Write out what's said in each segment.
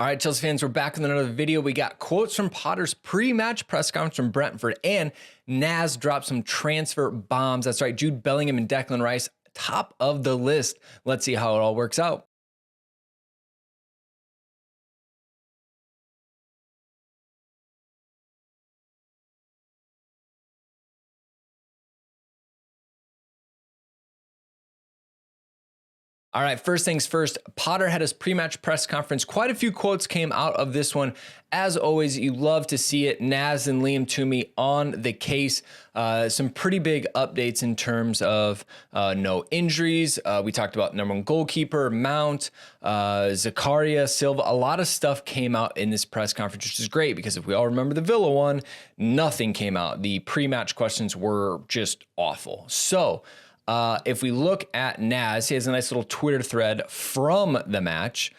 All right, Chelsea fans, we're back with another video. We got quotes from Potter's pre-match press conference from Brentford, and Naz dropped some transfer bombs. That's right, Jude Bellingham and Declan Rice, top of the list. Let's see how it all works out. All right, first things first, Potter had his pre-match press conference. Quite a few quotes came out of this one. As always, you love to see it. Naz and Liam Toomey on the case. Some pretty big updates in terms of no injuries. We talked about number one goalkeeper, Mount, Zakaria, Silva. A lot of stuff came out in this press conference, which is great because if we all remember the Villa one, nothing came out. The pre-match questions were just awful. So, if we look at Naz, he has a nice little Twitter thread from the match,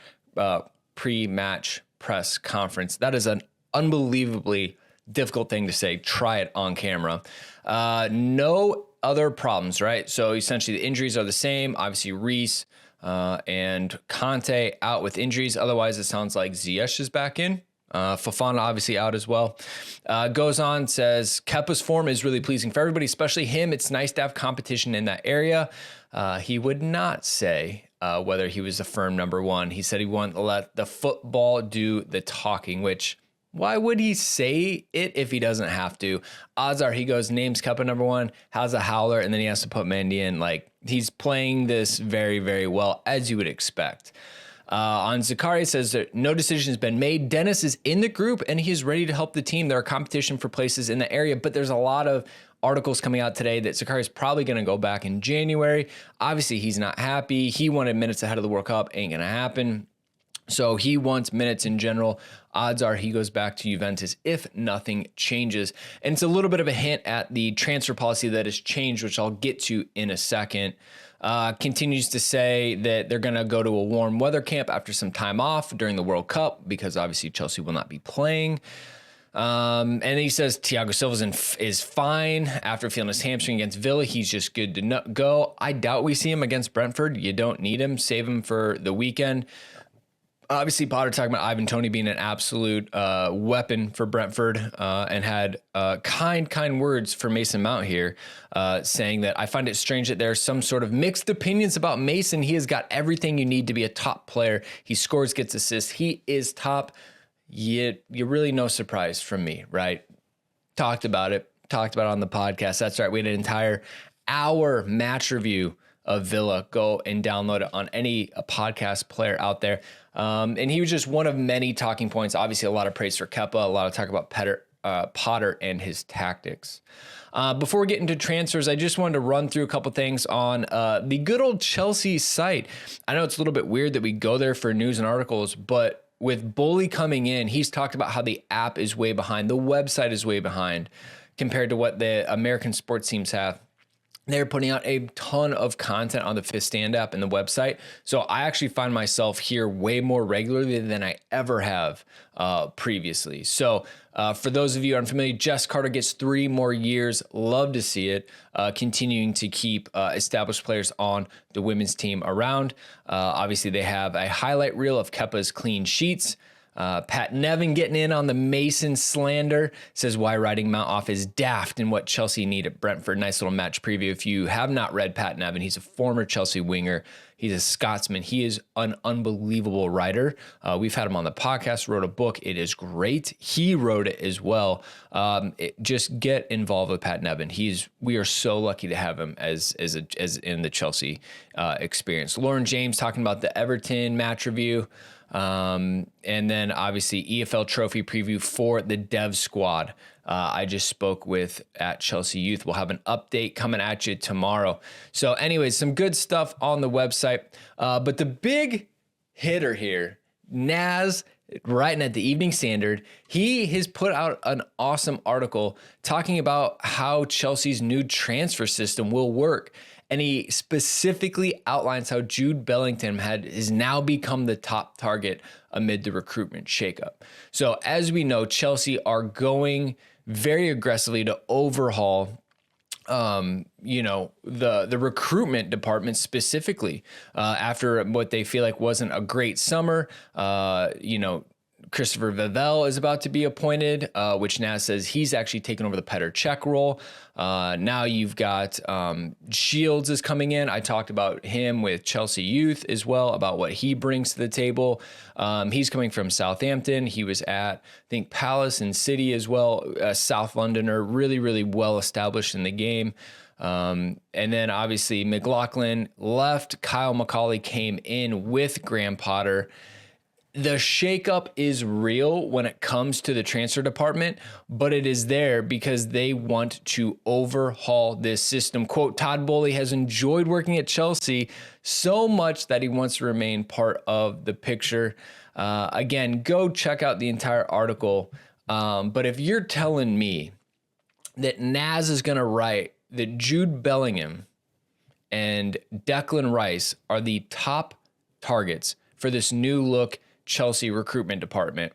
pre-match press conference. That is an unbelievably difficult thing to say. Try it on camera. No other problems, right? So essentially the injuries are the same. Obviously Reece and Kante out with injuries. Otherwise it sounds like Ziyech is back in. Fofana obviously out as well. Goes on, says, Kepa's form is really pleasing for everybody, especially him. It's nice to have competition in that area. He would not say whether he was a firm number one. He said he wanted to let the football do the talking, which why would he say it if he doesn't have to? Odds are he goes, names Kepa number one, has a howler, and then he has to put Mendy in. Like, he's playing this very, very well, as you would expect. On Zakaria says that no decision has been made. Dennis is in the group and he's ready to help the team. There are competition for places in the area, but there's a lot of articles coming out today that Zakaria is probably going to go back in January. Obviously, he's not happy. He wanted minutes ahead of the World Cup. Ain't going to happen. So he wants minutes in general. Odds are he goes back to Juventus if nothing changes. And it's a little bit of a hint at the transfer policy that has changed, which I'll get to in a second. Continues to say that they're going to go to a warm weather camp after some time off during the World Cup because obviously Chelsea will not be playing. And he says Thiago Silva is fine after feeling his hamstring against Villa. He's just good to go. I doubt we see him against Brentford. You don't need him. Save him for the weekend. Obviously, Potter talking about Ivan Toney being an absolute weapon for Brentford and had kind words for Mason Mount here, saying that I find it strange that there's some sort of mixed opinions about Mason. He has got everything you need to be a top player. He scores, gets assists. He is top. You're really no surprise from me, right? Talked about it on the podcast. That's right. We had an entire hour match review of Villa. Go and download it on any podcast player out there. And he was just one of many talking points. Obviously, a lot of praise for Kepa, a lot of talk about Potter and his tactics. Before we get into transfers, I just wanted to run through a couple things on the good old Chelsea site. I know it's a little bit weird that we go there for news and articles, but with Bully coming in, he's talked about how the app is way behind. The website is way behind compared to what the American sports teams have. They're putting out a ton of content on the Fifth Stand app and the website. So I actually find myself here way more regularly than I ever have previously. So for those of you unfamiliar, Jess Carter gets 3 more years. Love to see it. Continuing to keep established players on the women's team around. Obviously, they have a highlight reel of Kepa's clean sheets. Pat Nevin getting in on the Mason slander, says why writing Mount off is daft and what Chelsea need at Brentford. Nice little match preview. If you have not read Pat Nevin, he's a former Chelsea winger. He's a Scotsman. He is an unbelievable writer. We've had him on the podcast, wrote a book. It is great. He wrote it as well. Just get involved with Pat Nevin. We are so lucky to have him as in the Chelsea experience. Lauren James talking about the Everton match review. And then obviously EFL trophy preview for the dev squad. I just spoke with at Chelsea Youth. We'll have an update coming at you tomorrow. So anyways, some good stuff on the website. But the big hitter here, Naz, writing at the Evening Standard, he has put out an awesome article talking about how Chelsea's new transfer system will work. And he specifically outlines how Jude Bellingham has now become the top target amid the recruitment shakeup. So as we know, Chelsea are going very aggressively to overhaul the recruitment department specifically after what they feel like wasn't a great summer. Christopher Vivell is about to be appointed, which Naz says he's actually taken over the Petr Cech role. Now you've got Shields is coming in. I talked about him with Chelsea Youth as well, about what he brings to the table. He's coming from Southampton. He was at, I think, Palace and City as well, a South Londoner, really, really well established in the game. And then obviously McLachlan left. Kyle Macaulay came in with Graham Potter. The shakeup is real when it comes to the transfer department, but it is there because they want to overhaul this system. Quote, Todd Boehly has enjoyed working at Chelsea so much that he wants to remain part of the picture. Again, go check out the entire article. But if you're telling me that Naz is going to write that Jude Bellingham and Declan Rice are the top targets for this new look Chelsea recruitment department,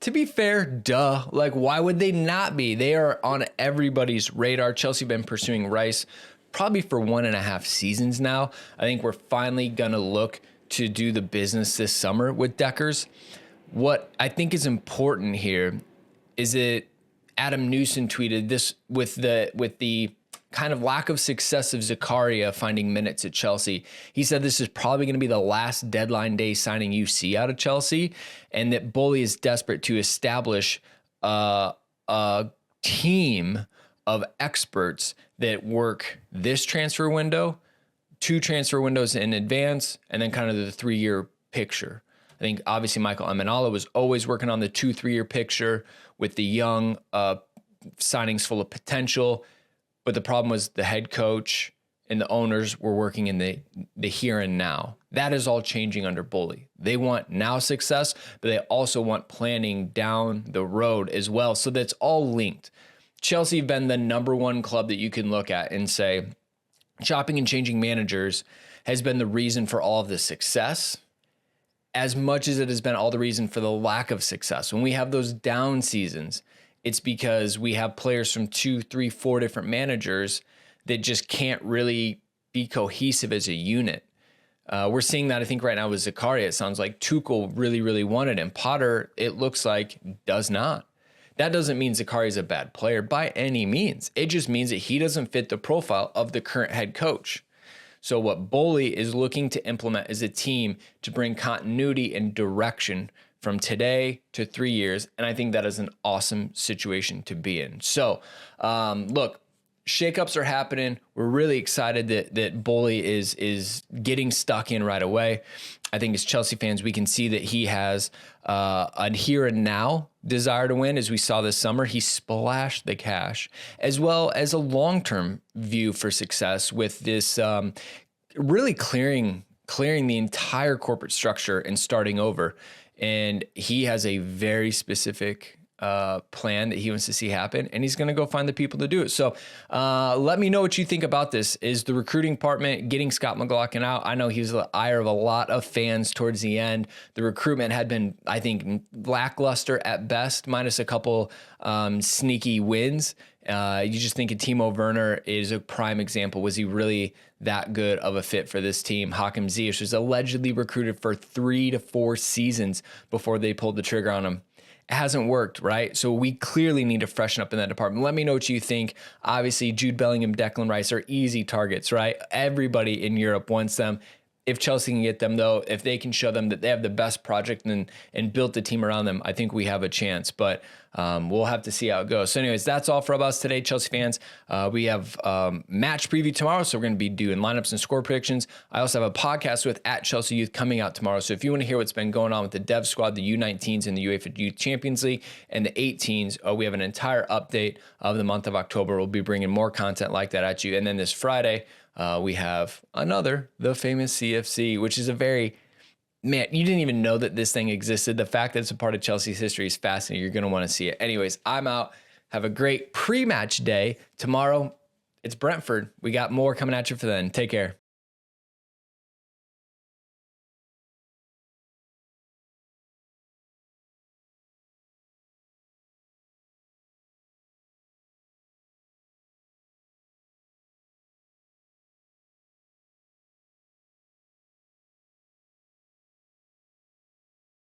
to be fair, duh. Like, why would they not be? They are on everybody's radar. Chelsea been pursuing Rice probably for 1.5 seasons now. I think we're finally going to look to do the business this summer with Deckers. What I think is important here is that Adam Newson tweeted this with the kind of lack of success of Zakaria finding minutes at Chelsea. He said this is probably going to be the last deadline day signing you see out of Chelsea, and that Boehly is desperate to establish a team of experts that work this transfer window, 2 transfer windows in advance, and then kind of the 3-year picture. I think obviously Michael Emenalo was always working on the 2-3-year picture with the young signings full of potential. But the problem was the head coach and the owners were working in the here and now. That is all changing under Boehly. They want now success, but they also want planning down the road as well. So that's all linked. Chelsea have been the number one club that you can look at and say, chopping and changing managers has been the reason for all of the success, as much as it has been all the reason for the lack of success. When we have those down seasons, it's because we have players from 2, 3, 4 different managers that just can't really be cohesive as a unit. We're seeing that, I think, right now with Zakaria. It sounds like Tuchel really, really wanted him. Potter, it looks like, does not. That doesn't mean Zakaria is a bad player by any means. It just means that he doesn't fit the profile of the current head coach. So what Boehly is looking to implement is a team to bring continuity and direction from today to 3 years. And I think that is an awesome situation to be in. So, look, shakeups are happening. We're really excited that Boehly is getting stuck in right away. I think as Chelsea fans, we can see that he has a here and now desire to win. As we saw this summer, he splashed the cash, as well as a long-term view for success with this really clearing the entire corporate structure and starting over. And he has a very specific plan that he wants to see happen, and he's going to go find the people to do it. So let me know what you think about this. Is the recruiting department getting Scott McLachlan out? I know he was the ire of a lot of fans towards the end. The recruitment had been, I think, lackluster at best, minus a couple sneaky wins. You just think of Timo Werner is a prime example. Was he really that good of a fit for this team? Hakim Ziyech was allegedly recruited for 3 to 4 seasons before they pulled the trigger on him. It hasn't worked, right? So we clearly need to freshen up in that department. Let me know what you think. Obviously, Jude Bellingham, Declan Rice are easy targets, right? Everybody in Europe wants them. If Chelsea can get them, though, if they can show them that they have the best project and built the team around them, I think we have a chance. But we'll have to see how it goes. So anyways, that's all from us today, Chelsea fans. We have match preview tomorrow, so we're going to be doing lineups and score predictions. I also have a podcast with @Chelsea Youth coming out tomorrow. So if you want to hear what's been going on with the Dev Squad, the U19s in the UEFA Youth Champions League, and the 18s, we have an entire update of the month of October. We'll be bringing more content like that at you. And then this Friday, we have the famous CFC, which is a very, man, you didn't even know that this thing existed. The fact that it's a part of Chelsea's history is fascinating. You're going to want to see it. Anyways, I'm out. Have a great pre-match day. Tomorrow, it's Brentford. We got more coming at you for then. Take care.